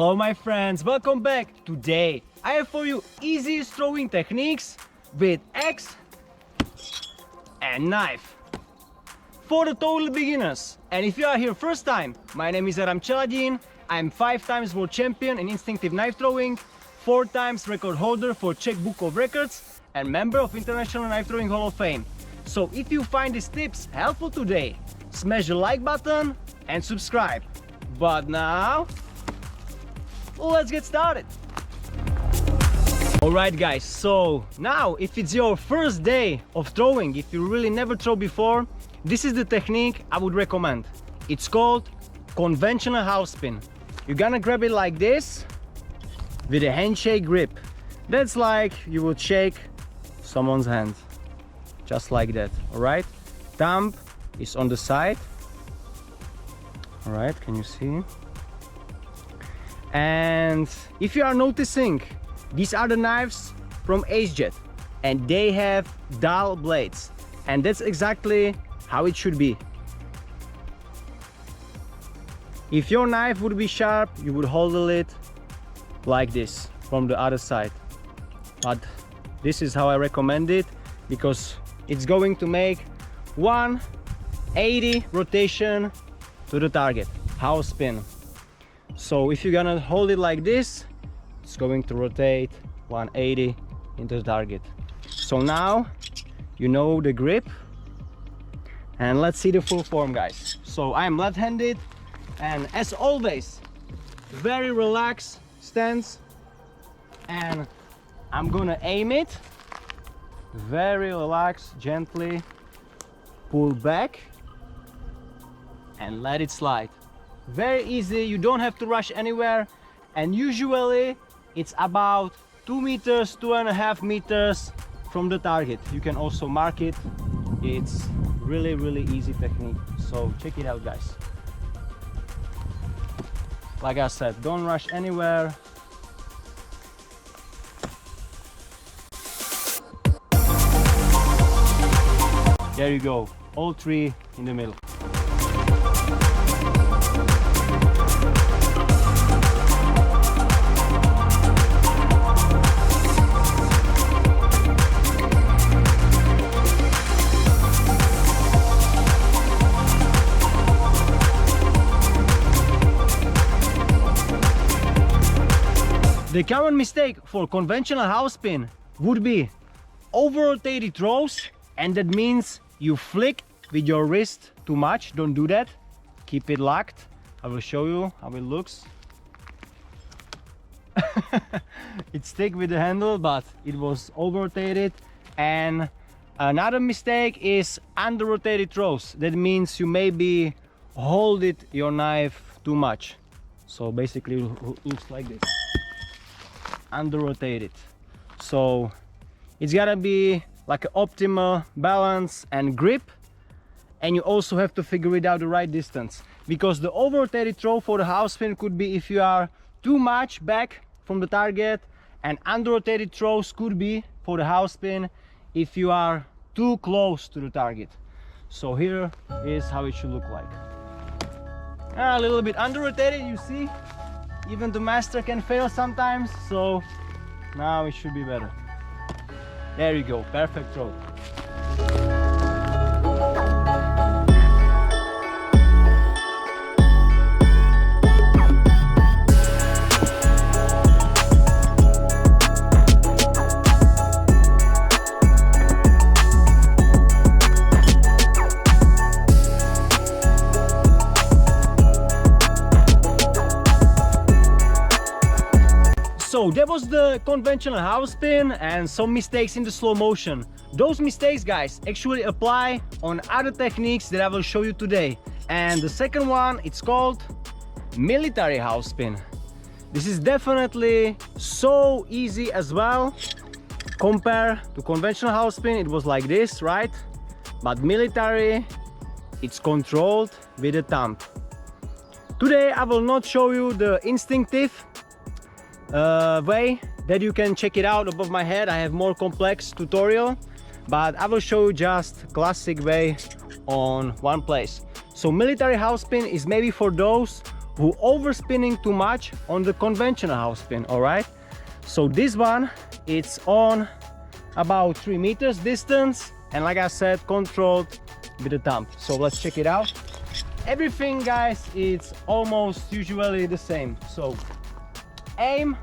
Hello my friends, welcome back. Today I have for you easiest throwing techniques with axe and knife for the total beginners. And if you are here first time, my name is Celadin. I'm 5 times world champion in instinctive knife throwing, 4 times record holder for Czech Book of Records and member of International Knife Throwing Hall of Fame. So if you find these tips helpful today, smash the like button and subscribe. But now, let's get started. Alright guys, so now if it's your first day of throwing, if you really never throw before, this is the technique I would recommend. It's called conventional house spin. You're gonna grab it like this with a handshake grip. That's like you would shake someone's hand, just like that. Alright, thumb is on the side. Alright, can you see? And if you are noticing, these are the knives from AceJet and they have dull blades, and that's exactly how it should be. If your knife would be sharp, you would hold it like this from the other side, but this is how I recommend it because it's going to make 180 rotation to the target, house spin. So if you're gonna hold it like this, it's going to rotate 180 into the target. So now you know the grip, and let's see the full form guys. So I'm left-handed, and as always, very relaxed stance, and I'm gonna aim it very relaxed, gently pull back and let it slide. Very easy, you don't have to rush anywhere, and usually it's about 2 meters, 2.5 meters from the target. You can also mark it. It's really easy technique, so check it out guys. Like I said, don't rush anywhere. There you go, all 3 in the middle. The common mistake for conventional house spin would be over-rotated throws, and that means you flick with your wrist too much. Don't do that. Keep it locked. I will show you how it looks. It stick with the handle, but it was over-rotated. And another mistake is under-rotated throws. That means you maybe hold your knife too much. So basically it looks like this. Under rotated. So it's gotta be like an optimal balance and grip, and you also have to figure it out the right distance, because the over rotated throw for the house spin could be if you are too much back from the target, and under rotated throws could be for the house spin if you are too close to the target. So here is how it should look like. A little bit under rotated, you see. Even the master can fail sometimes, so now it should be better. There you go, perfect throw. So that was the conventional house spin and some mistakes in the slow motion. Those mistakes guys actually apply on other techniques that I will show you today. And the second one, it's called military house spin. This is definitely so easy as well. Compare to conventional house spin, it was like this, right? But military, it's controlled with a thumb. Today I will not show you the instinctive way that you can check it out above my head. I have more complex tutorial, but I will show you just classic way on one place. So military house spin is maybe for those who overspinning too much on the conventional house spin. All right, so this one, it's on about 3 meters distance, and like I said, controlled with a thumb. So let's check it out. Everything, guys, it's almost usually the same. So aim,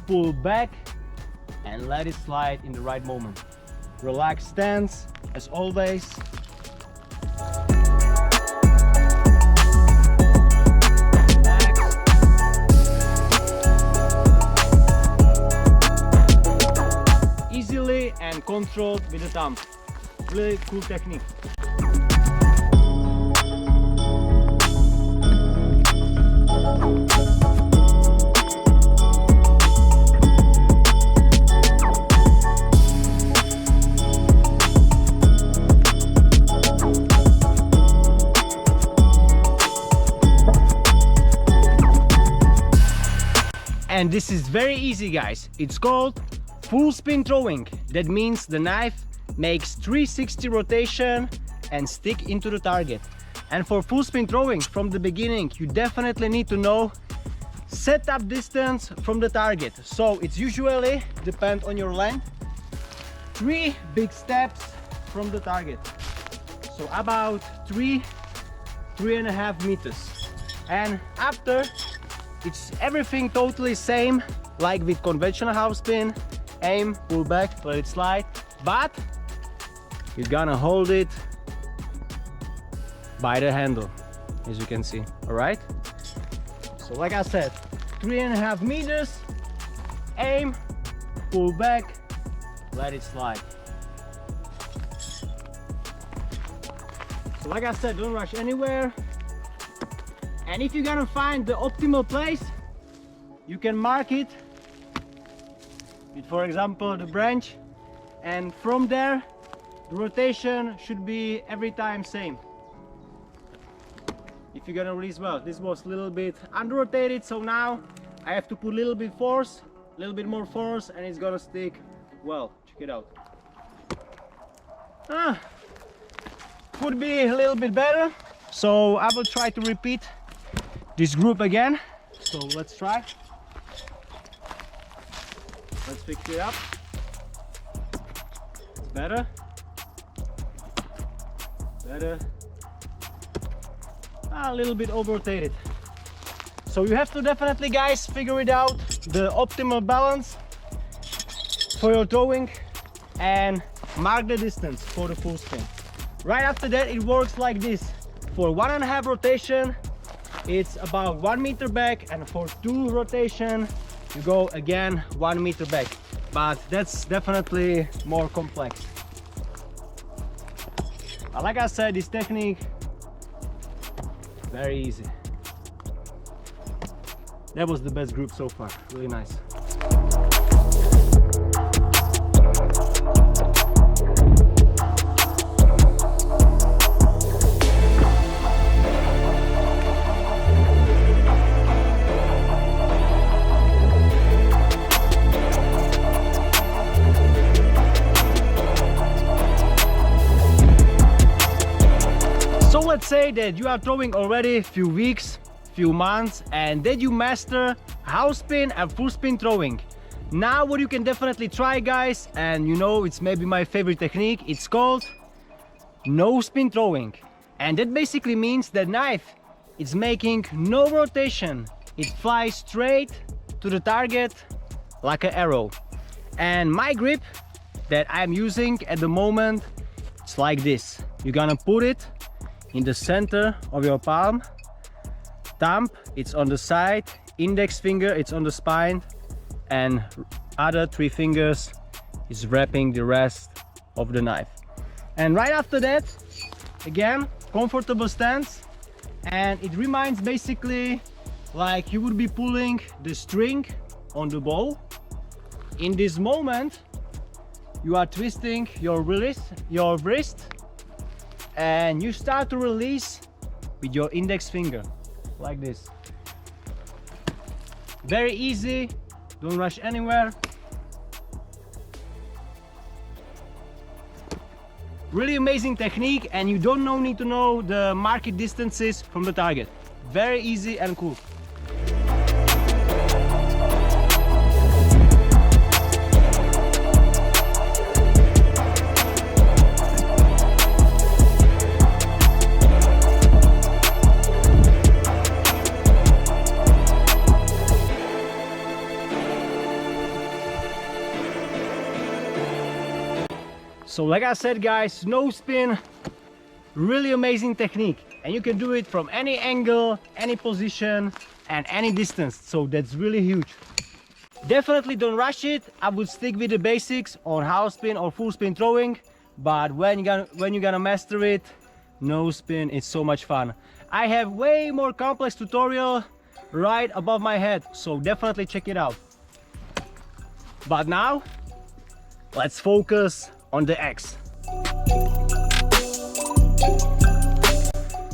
pull back, and let it slide in the right moment. Relaxed stance as always. Easily and controlled with the thumb. Really cool technique. And this is very easy, guys. It's called full spin throwing. That means the knife makes 360 rotation and stick into the target. And for full spin throwing from the beginning, you definitely need to know setup distance from the target. So it's usually, depend on your length, 3 big steps from the target. So about 3.5 meters. And after, it's everything totally same like with conventional house spin. Aim, pull back, let it slide, but you're gonna hold it by the handle, as you can see. All right, so like I said, 3.5 meters, aim, pull back, let it slide. So like I said, don't rush anywhere. And if you're gonna find the optimal place, you can mark it with, for example, the branch, and from there the rotation should be every time same. If you're gonna release well, this was a little bit under rotated, so now I have to put a little bit more force, and it's gonna stick well. Check it out. Could be a little bit better, so I will try to repeat this group again. So let's try. Let's fix it up. It's better. Better. A little bit over rotated. So you have to definitely, guys, figure it out, the optimal balance for your throwing, and mark the distance for the full spin. Right after that, it works like this. For 1.5 rotation, it's about 1 meter back, and for 2 rotation, you go again 1 meter back. But that's definitely more complex. But like I said, this technique, very easy. That was the best group so far, really nice. So let's say that you are throwing already a few weeks, few months, and that you master house spin and full spin throwing. Now what you can definitely try, guys, and you know, it's maybe my favorite technique, it's called no spin throwing. And that basically means that knife is making no rotation. It flies straight to the target like an arrow. And my grip that I'm using at the moment, it's like this. You're gonna put it in the center of your palm. Thumb, it's on the side. Index finger, it's on the spine. And other 3 fingers is wrapping the rest of the knife. And right after that, again, comfortable stance. And it reminds basically like you would be pulling the string on the bow. In this moment, you are twisting your wrist, and you start to release with your index finger, like this. Very easy, don't rush anywhere. Really amazing technique, and you don't need to know the market distances from the target. Very easy and cool. So like I said guys, no spin, really amazing technique, and you can do it from any angle, any position and any distance, so that's really huge. Definitely don't rush it. I would stick with the basics on house spin or full spin throwing, but when you're gonna master it, no spin is so much fun. I have way more complex tutorial right above my head, so definitely check it out. But now let's focus on the X.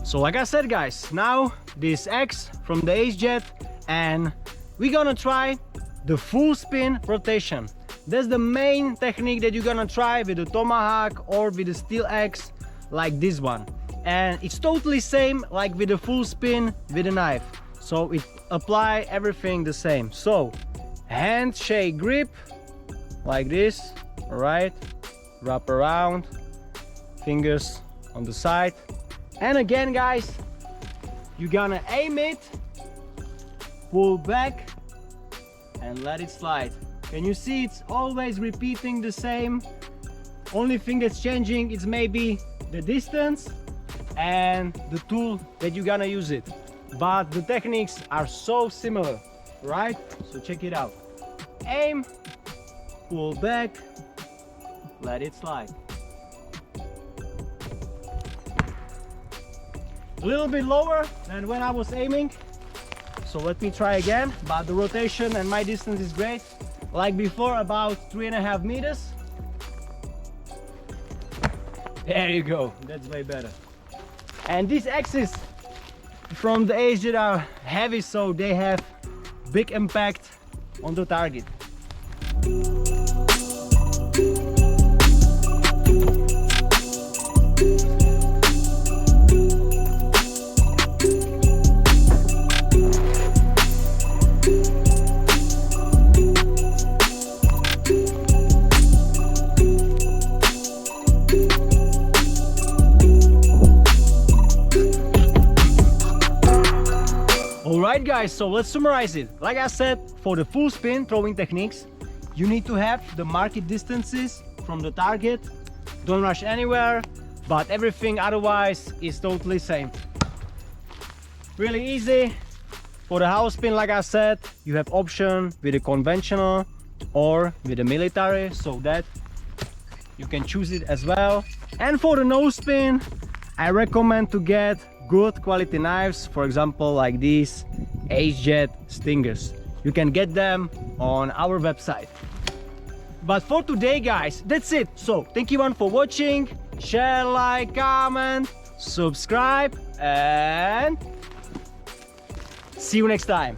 So like I said guys, now this X from the Ace Jet, and we're gonna try the full spin rotation. That's the main technique that you're gonna try with the Tomahawk or with the Steel X, like this one. And it's totally same like with the full spin with a knife, so it apply everything the same. So handshake grip like this, all right, wrap around, fingers on the side, and again guys, you're gonna aim it, pull back and let it slide. Can you see it's always repeating the same? Only thing that's changing is maybe the distance and the tool that you're gonna use it, but the techniques are so similar, right? So check it out. Aim, pull back, let it slide. A little bit lower than when I was aiming, so let me try again, but the rotation and my distance is great. Like before, about 3.5 meters. There you go, that's way better. And these axes from the Ace Jet are heavy, so they have big impact on the target. Alright guys, so let's summarize it. Like I said, for the full spin throwing techniques, you need to have the marked distances from the target. Don't rush anywhere, but everything otherwise is totally same. Really easy. For the house spin, like I said, you have option with the conventional or with the military, so that you can choose it as well. And for the nose spin, I recommend to get good quality knives, for example like these Ace Jet Stingers. You can get them on our website. But for today guys, that's it. So thank you for watching. Share, like, comment, subscribe, and see you next time.